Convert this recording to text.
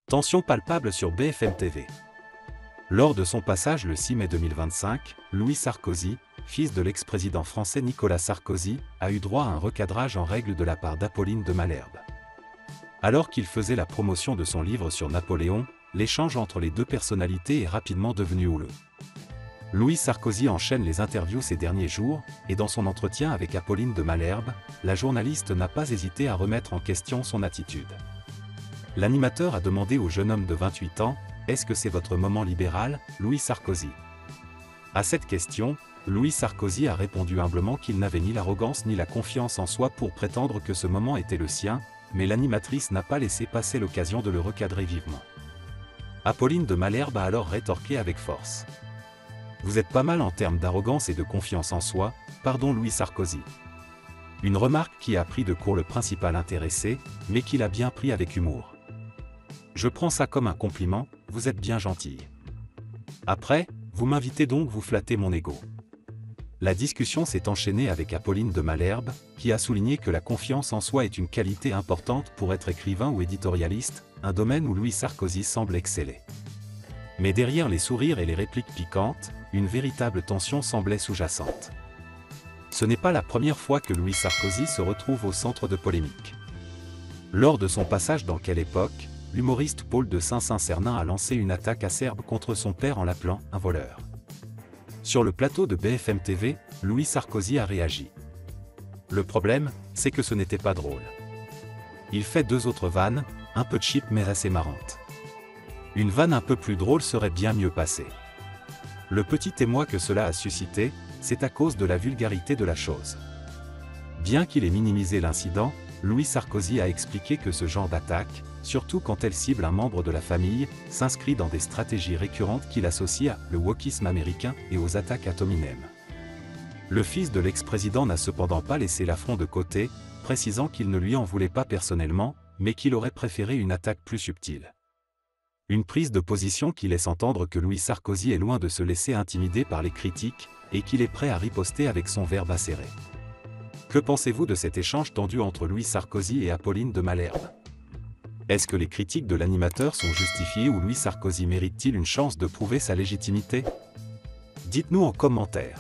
Tension palpable sur BFM TV. Lors de son passage le 6 mai 2025, Louis Sarkozy, fils de l'ex-président français Nicolas Sarkozy, a eu droit à un recadrage en règle de la part d'Apolline de Malherbe. Alors qu'il faisait la promotion de son livre sur Napoléon, l'échange entre les deux personnalités est rapidement devenu houleux. Louis Sarkozy enchaîne les interviews ces derniers jours, et dans son entretien avec Apolline de Malherbe, la journaliste n'a pas hésité à remettre en question son attitude. L'animateur a demandé au jeune homme de 28 ans « Est-ce que c'est votre moment libéral, Louis Sarkozy ?» À cette question, Louis Sarkozy a répondu humblement qu'il n'avait ni l'arrogance ni la confiance en soi pour prétendre que ce moment était le sien, mais l'animatrice n'a pas laissé passer l'occasion de le recadrer vivement. Apolline de Malherbe a alors rétorqué avec force. « Vous êtes pas mal en termes d'arrogance et de confiance en soi, pardon Louis Sarkozy. » Une remarque qui a pris de court le principal intéressé, mais qu'il a bien pris avec humour. « Je prends ça comme un compliment, vous êtes bien gentille. Après, vous m'invitez donc vous flatter mon ego. » La discussion s'est enchaînée avec Apolline de Malherbe, qui a souligné que la confiance en soi est une qualité importante pour être écrivain ou éditorialiste, un domaine où Louis Sarkozy semble exceller. Mais derrière les sourires et les répliques piquantes, une véritable tension semblait sous-jacente. Ce n'est pas la première fois que Louis Sarkozy se retrouve au centre de polémiques. Lors de son passage dans Quelle époque, l'humoriste Paul de Saint-Cernin a lancé une attaque acerbe contre son père en l'appelant un voleur. Sur le plateau de BFM TV, Louis Sarkozy a réagi. Le problème, c'est que ce n'était pas drôle. Il fait deux autres vannes, un peu cheap mais assez marrantes. Une vanne un peu plus drôle serait bien mieux passée. Le petit émoi que cela a suscité, c'est à cause de la vulgarité de la chose. Bien qu'il ait minimisé l'incident, Louis Sarkozy a expliqué que ce genre d'attaque, surtout quand elle cible un membre de la famille, s'inscrit dans des stratégies récurrentes qu'il associe à le wokisme américain et aux attaques ad hominem. Le fils de l'ex-président n'a cependant pas laissé l'affront de côté, précisant qu'il ne lui en voulait pas personnellement, mais qu'il aurait préféré une attaque plus subtile. Une prise de position qui laisse entendre que Louis Sarkozy est loin de se laisser intimider par les critiques, et qu'il est prêt à riposter avec son verbe acéré. Que pensez-vous de cet échange tendu entre Louis Sarkozy et Apolline de Malherbe? Est-ce que les critiques de l'animateur sont justifiées ou Louis Sarkozy mérite-t-il une chance de prouver sa légitimité? Dites-nous en commentaire.